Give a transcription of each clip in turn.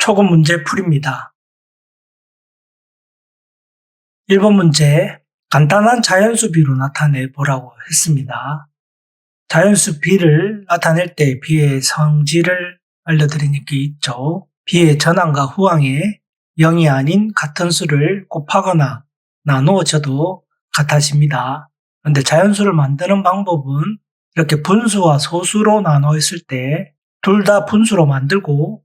초급 문제 풀이입니다. 1번 문제, 간단한 자연수 비로 나타내 보라고 했습니다. 자연수 b를 나타낼 때 b의 성질을 알려드리는 게 있죠. b의 전항과 후항에 0이 아닌 같은 수를 곱하거나 나누어져도 같아집니다. 그런데 자연수를 만드는 방법은 이렇게 분수와 소수로 나눠 있을 때 둘 다 분수로 만들고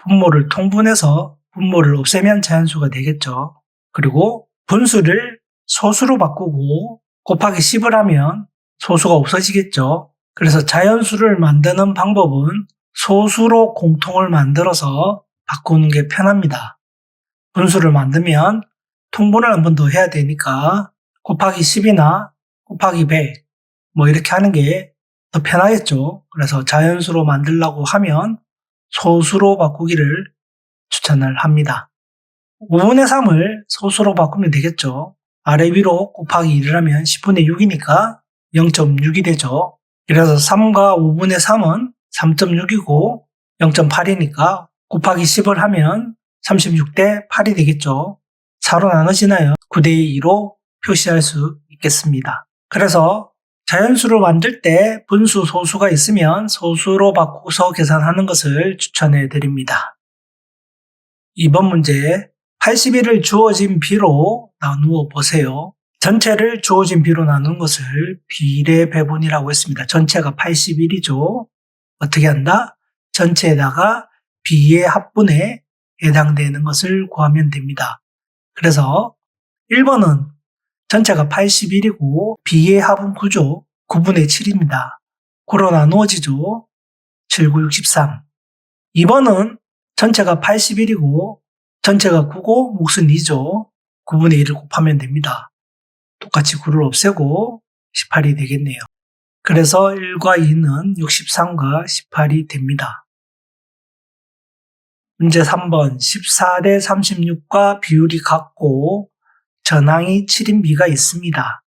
분모를 통분해서 분모를 없애면 자연수가 되겠죠. 그리고 분수를 소수로 바꾸고 곱하기 10을 하면 소수가 없어지겠죠. 그래서 자연수를 만드는 방법은 소수로 공통을 만들어서 바꾸는 게 편합니다. 분수를 만들면 통분을 한 번 더 해야 되니까 곱하기 10이나 곱하기 100 이렇게 하는 게 더 편하겠죠. 그래서 자연수로 만들려고 하면 소수로 바꾸기를 추천을 합니다. 5분의 3을 소수로 바꾸면 되겠죠. 아래 위로 곱하기 1을 하면 10분의 6이니까 0.6이 되죠. 그래서 3과 5분의 3은 3.6이고 0.8이니까 곱하기 10을 하면 36대 8이 되겠죠. 4로 나눠지나요? 9대 2로 표시할 수 있겠습니다. 그래서 자연수를 만들 때 분수, 소수가 있으면 소수로 바꾸서 계산하는 것을 추천해 드립니다. 2번 문제, 81을 주어진 b로 나누어 보세요. 전체를 주어진 b로 나누는 것을 비례 배분이라고 했습니다. 전체가 81이죠. 어떻게 한다? 전체에다가 b의 합분에 해당되는 것을 구하면 됩니다. 그래서 1번은 전체가 81이고 b의 합은 9죠. 9분의 7입니다. 9로 나누어지죠. 7, 9, 63. 2번은 전체가 81이고 전체가 9고 몫은 2죠. 9분의 1을 곱하면 됩니다. 똑같이 9를 없애고 18이 되겠네요. 그래서 1과 2는 63과 18이 됩니다. 문제 3번, 14대 36과 비율이 같고 전항이 7인 b가 있습니다.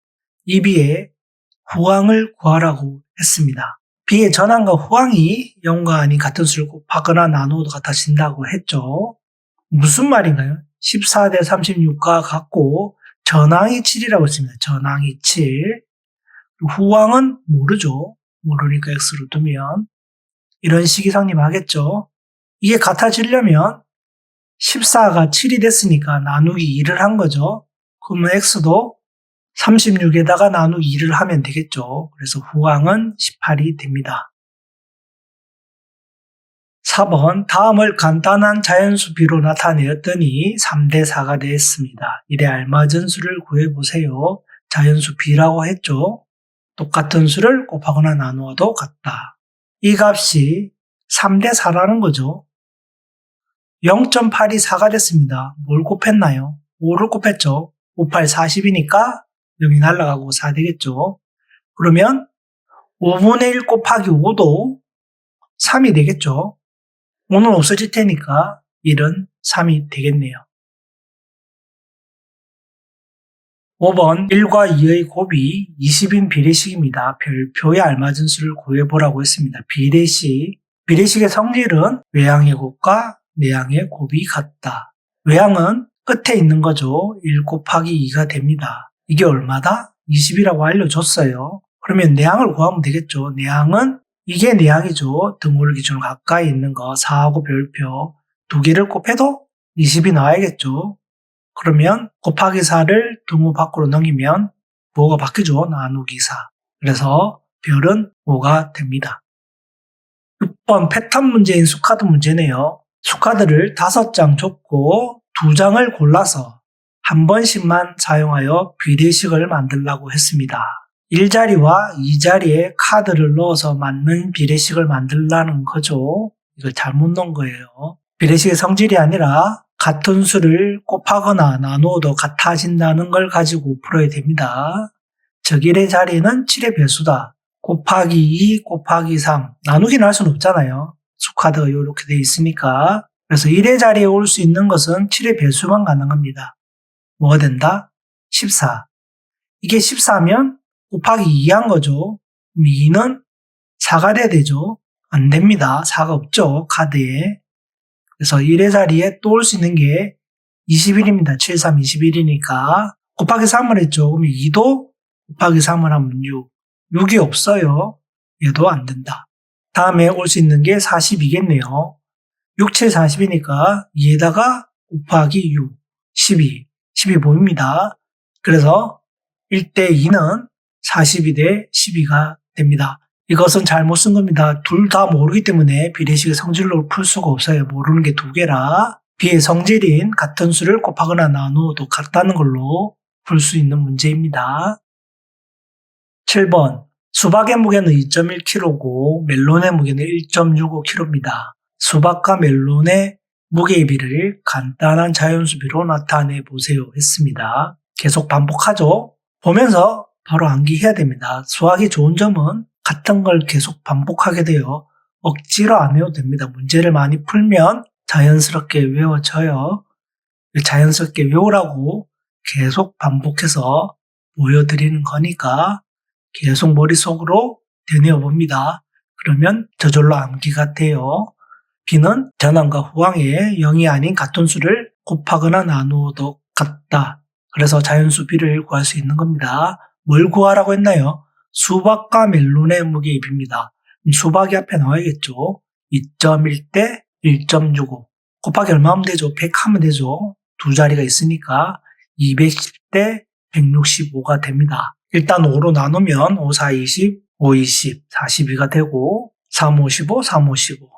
이 b의 후항을 구하라고 했습니다. b의 전항과 후항이 0과 아닌 같은 수를 곱하거나 나누어도 같아진다고 했죠. 무슨 말인가요? 14대 36과 같고 전항이 7이라고 했습니다. 전항이 7. 후항은 모르죠. 모르니까 x로 두면 이런 식이 성립하겠죠. 이게 같아지려면 14가 7이 됐으니까 나누기 2를 한 거죠. 그러면 x도 36에다가 나누기 2를 하면 되겠죠. 그래서 후항은 18이 됩니다. 4번, 다음을 간단한 자연수 b로 나타내었더니 3대 4가 되었습니다. 이에 알맞은 수를 구해보세요. 자연수 b라고 했죠. 똑같은 수를 곱하거나 나누어도 같다. 이 값이 3대 4라는 거죠. 0.8이 4가 됐습니다. 뭘 곱했나요? 5를 곱했죠. 5, 8, 40이니까 0이 날아가고 4 되겠죠. 그러면 5분의 1 곱하기 5도 3이 되겠죠. 5는 없어질 테니까 1은 3이 되겠네요. 5번, 1과 2의 곱이 20인 비례식입니다. 별표에 알맞은 수를 구해보라고 했습니다. 비례식의 성질은 외항의 곱과 내항의 곱이 같다. 외항은 끝에 있는 거죠. 1 곱하기 2가 됩니다. 이게 얼마다? 20이라고 알려줬어요. 그러면 내항을 구하면 되겠죠. 내항은 이게 내항이죠. 등호를 기준으로 가까이 있는 거 4하고 별표 두 개를 곱해도 20이 나와야겠죠. 그러면 곱하기 4를 등호 밖으로 넘기면 뭐가 바뀌죠? 나누기 4. 그래서 별은 5가 됩니다. 6번 패턴 문제인 수카드 문제네요. 수카드를 5장 줬고 2장을 골라서 한 번씩만 사용하여 비례식을 만들라고 했습니다. 1자리와 2자리에 카드를 넣어서 맞는 비례식을 만들라는 거죠. 이걸 잘못 넣은 거예요. 비례식의 성질이 아니라 같은 수를 곱하거나 나누어도 같아진다는 걸 가지고 풀어야 됩니다. 즉 1의 자리는 7의 배수다. 곱하기 2, 곱하기 3. 나누기는 할 수는 없잖아요. 수카드가 이렇게 되어 있으니까. 그래서 1의 자리에 올 수 있는 것은 7의 배수만 가능합니다. 뭐가 된다? 14. 이게 14면 곱하기 2한 거죠. 그럼 2는 4가 돼야 되죠. 안 됩니다. 4가 없죠. 카드에. 그래서 1의 자리에 또 올 수 있는 게 21입니다. 7, 3, 21이니까 곱하기 3을 했죠. 그럼 2도 곱하기 3을 하면 6. 6이 없어요. 얘도 안 된다. 다음에 올 수 있는 게 42겠네요. 6, 7, 40이니까 2에다가 곱하기 6, 12. 12 보입니다. 그래서 1대 2는 42대 12가 됩니다. 이것은 잘못 쓴 겁니다. 둘 다 모르기 때문에 비례식의 성질로 풀 수가 없어요. 모르는 게 두 개라 B의 성질인 같은 수를 곱하거나 나누어도 같다는 걸로 풀 수 있는 문제입니다. 7번 수박의 무게는 2.1kg고 멜론의 무게는 1.65kg입니다. 수박과 멜론의 무게의 비를 간단한 자연수비로 나타내 보세요 했습니다. 계속 반복하죠. 보면서 바로 암기해야 됩니다. 수학이 좋은 점은 같은 걸 계속 반복하게 돼요. 억지로 안 해도 됩니다. 문제를 많이 풀면 자연스럽게 외워져요. 자연스럽게 외우라고 계속 반복해서 보여드리는 거니까 계속 머릿속으로 되뇌어 봅니다. 그러면 저절로 암기가 돼요. B는 전항과 후항의 0이 아닌 같은 수를 곱하거나 나누어도 같다. 그래서 자연수 B를 구할 수 있는 겁니다. 뭘 구하라고 했나요? 수박과 멜론의 무게의 비입니다. 수박이 앞에 나와야겠죠. 2.1대 1.65. 곱하기 얼마 하면 되죠? 100 하면 되죠. 두 자리가 있으니까 210대 165가 됩니다. 일단 5로 나누면 5, 4, 20, 5, 20, 42가 되고 3, 55, 3, 55.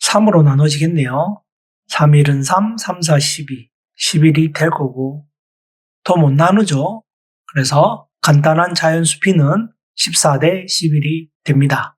3으로 나눠지겠네요. 3, 1은 3, 3, 4, 12. 11이 될 거고 더 못 나누죠. 그래서 간단한 자연수 B는 14대 11이 됩니다.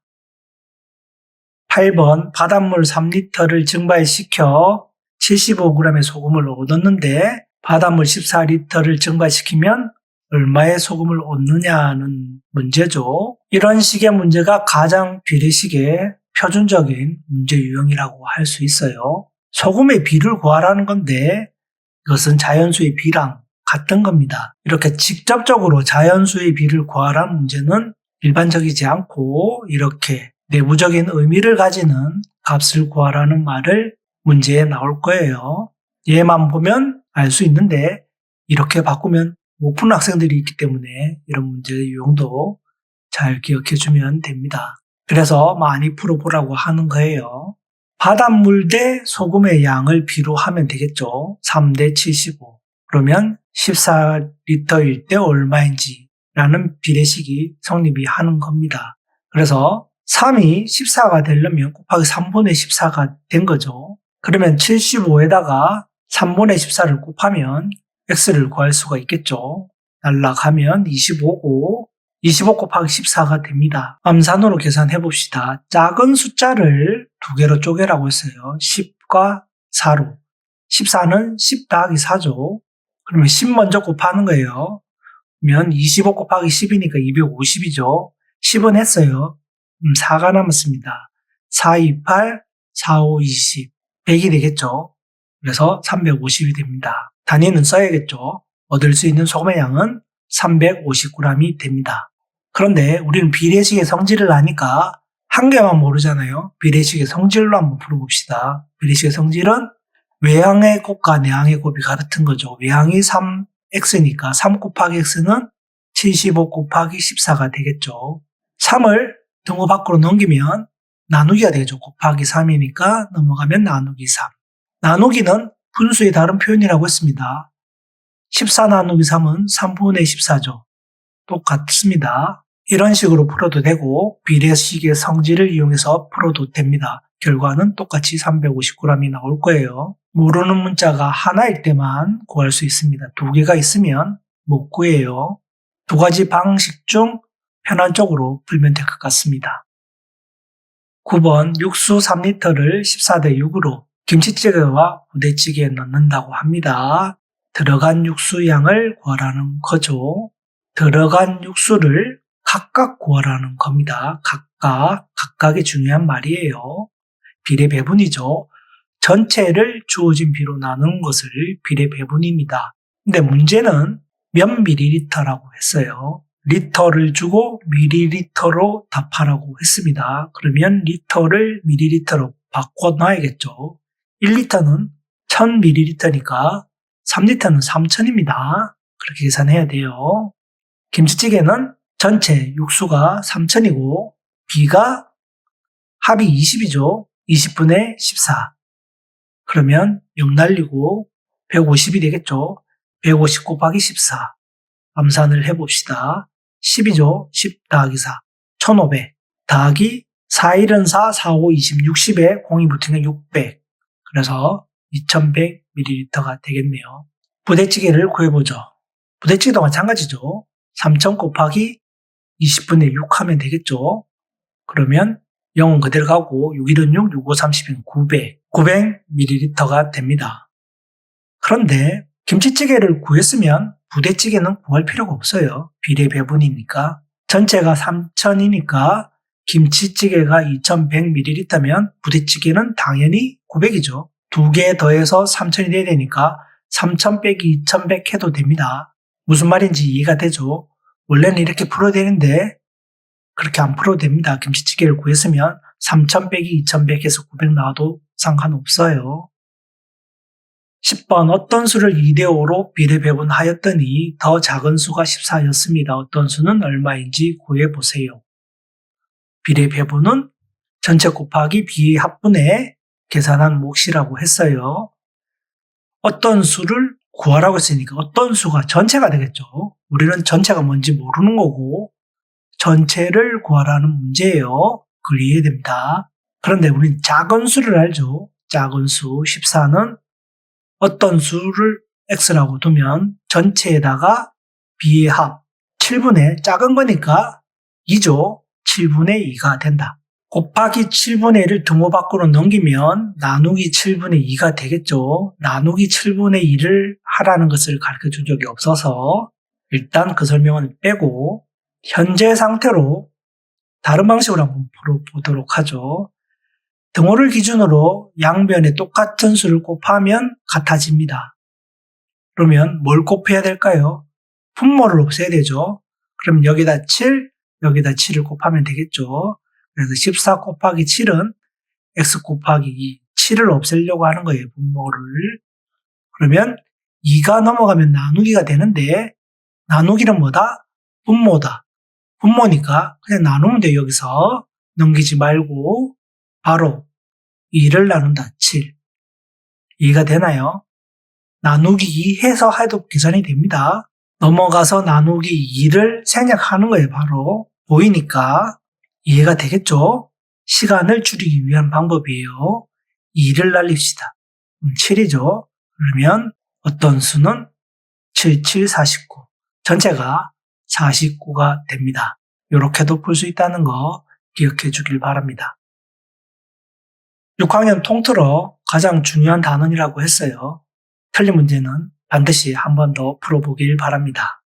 8번 바닷물 3리터를 증발시켜 75g의 소금을 얻었는데 바닷물 14리터를 증발시키면 얼마의 소금을 얻느냐는 문제죠. 이런 식의 문제가 가장 비례식의 표준적인 문제 유형이라고 할 수 있어요. 소금의 비를 구하라는 건데 이것은 자연수의 비랑 같은 겁니다. 이렇게 직접적으로 자연수의 비를 구하라는 문제는 일반적이지 않고 이렇게 내부적인 의미를 가지는 값을 구하라는 말을 문제에 나올 거예요. 얘만 보면 알 수 있는데 이렇게 바꾸면 못 푸는 학생들이 있기 때문에 이런 문제의 유형도 잘 기억해 주면 됩니다. 그래서 많이 풀어보라고 하는 거예요. 바닷물 대 소금의 양을 비로 하면 되겠죠. 3대 75. 그러면 14리터일 때 얼마인지 라는 비례식이 성립이 하는 겁니다. 그래서 3이 14가 되려면 곱하기 3분의 14가 된 거죠. 그러면 75에다가 3분의 14를 곱하면 x를 구할 수가 있겠죠. 날라가면 25고 25 곱하기 14가 됩니다. 암산으로 계산해 봅시다. 작은 숫자를 두 개로 쪼개라고 했어요. 10과 4로. 14는 10 더하기 4죠. 그러면 10 먼저 곱하는 거예요. 그러면 25 곱하기 10이니까 250이죠. 10은 했어요. 4가 남았습니다. 4, 2, 8, 4, 5, 20. 100이 되겠죠. 그래서 350이 됩니다. 단위는 써야겠죠. 얻을 수 있는 소금의 양은 350g이 됩니다. 그런데 우리는 비례식의 성질을 아니까 한 개만 모르잖아요. 비례식의 성질로 한번 풀어봅시다. 비례식의 성질은 외항의 곱과 내항의 곱이 같은 거죠. 외항이 3x니까 3 곱하기 x는 75 곱하기 14가 되겠죠. 3을 등호 밖으로 넘기면 나누기가 되죠. 곱하기 3이니까 넘어가면 나누기 3. 나누기는 분수의 다른 표현이라고 했습니다. 14 나누기 3은 3분의 14죠. 똑같습니다. 이런 식으로 풀어도 되고 비례식의 성질을 이용해서 풀어도 됩니다. 결과는 똑같이 350g이 나올 거예요. 모르는 문자가 하나일 때만 구할 수 있습니다. 두 개가 있으면 못 구해요. 두 가지 방식 중 편한 쪽으로 풀면 될 것 같습니다. 9번 육수 3리터를 14대 6으로 김치찌개와 부대찌개에 넣는다고 합니다. 들어간 육수 양을 구하라는 거죠. 들어간 육수를 각각 구하라는 겁니다. 각각이 중요한 말이에요. 비례 배분이죠. 전체를 주어진 비로 나누는 것을 비례 배분입니다. 근데 문제는 몇 밀리리터라고 했어요. 리터를 주고 밀리리터로 답하라고 했습니다. 그러면 리터를 밀리리터로 바꿔놔야겠죠. 1리터는 1000ml니까 3리터는 3000입니다. 그렇게 계산해야 돼요. 김치찌개는 전체 육수가 3000이고 비가 합이 20이죠. 20분의 14. 그러면 0 날리고 150이 되겠죠. 150 곱하기 14. 암산을 해봅시다. 10이죠. 10 더하기 4. 1500 더하기 4일은 4, 4, 5, 20, 60에 0이 붙으면 600. 그래서 2100ml가 되겠네요. 부대찌개를 구해보죠. 부대찌개도 마찬가지죠. 3000 곱하기 20분의 6 하면 되겠죠. 그러면 0은 그대로 가고 6일은 6, 6, 5, 30이면 900. 900ml가 됩니다. 그런데 김치찌개를 구했으면 부대찌개는 구할 필요가 없어요. 비례 배분이니까. 전체가 3000이니까 김치찌개가 2100ml면 부대찌개는 당연히 900이죠. 2개 더해서 3000이 돼야 되니까 3000 빼기 2100 해도 됩니다. 무슨 말인지 이해가 되죠? 원래는 이렇게 풀어야 되는데 그렇게 안 풀어도 됩니다. 김치찌개를 구했으면 3000 빼기 2100 해서 900 나와도 상관없어요. 10번 어떤 수를 2대5로 비례 배분하였더니 더 작은 수가 14였습니다. 어떤 수는 얼마인지 구해보세요. 비례 배분은 전체 곱하기 비의 합분에 계산한 몫이라고 했어요. 어떤 수를 구하라고 했으니까 어떤 수가 전체가 되겠죠. 우리는 전체가 뭔지 모르는 거고 전체를 구하라는 문제예요. 그걸 이해해야 됩니다. 그런데 우리는 작은 수를 알죠. 작은 수 14는 어떤 수를 x라고 두면 전체에다가 b의 합 7분의 작은 거니까 2죠. 7분의 2가 된다. 곱하기 7분의 1을 등호 밖으로 넘기면 나누기 7분의 2가 되겠죠. 나누기 7분의 2를 하라는 것을 가르쳐 준 적이 없어서 일단 그 설명은 빼고 현재 상태로 다른 방식으로 한번 풀어보도록 하죠. 등호를 기준으로 양변에 똑같은 수를 곱하면 같아집니다. 그러면 뭘 곱해야 될까요? 분모를 없애야 되죠. 그럼 여기다 7, 여기다 7을 곱하면 되겠죠. 그래서 14 곱하기 7은 x 곱하기 2, 7을 없애려고 하는 거예요. 분모를. 그러면 2가 넘어가면 나누기가 되는데 나누기는 뭐다? 분모다. 분모니까 그냥 나누면 돼요. 여기서 넘기지 말고 바로 2를 나눈다. 7. 이해가 되나요? 나누기 2 해서 해도 계산이 됩니다. 넘어가서 나누기 2를 생략하는 거예요. 바로 보이니까 이해가 되겠죠? 시간을 줄이기 위한 방법이에요. 2를 날립시다. 7이죠. 그러면 어떤 수는 7, 7, 49. 전체가 49가 됩니다. 이렇게도 풀 수 있다는 거 기억해 주길 바랍니다. 6학년 통틀어 가장 중요한 단원이라고 했어요. 틀린 문제는 반드시 한 번 더 풀어보길 바랍니다.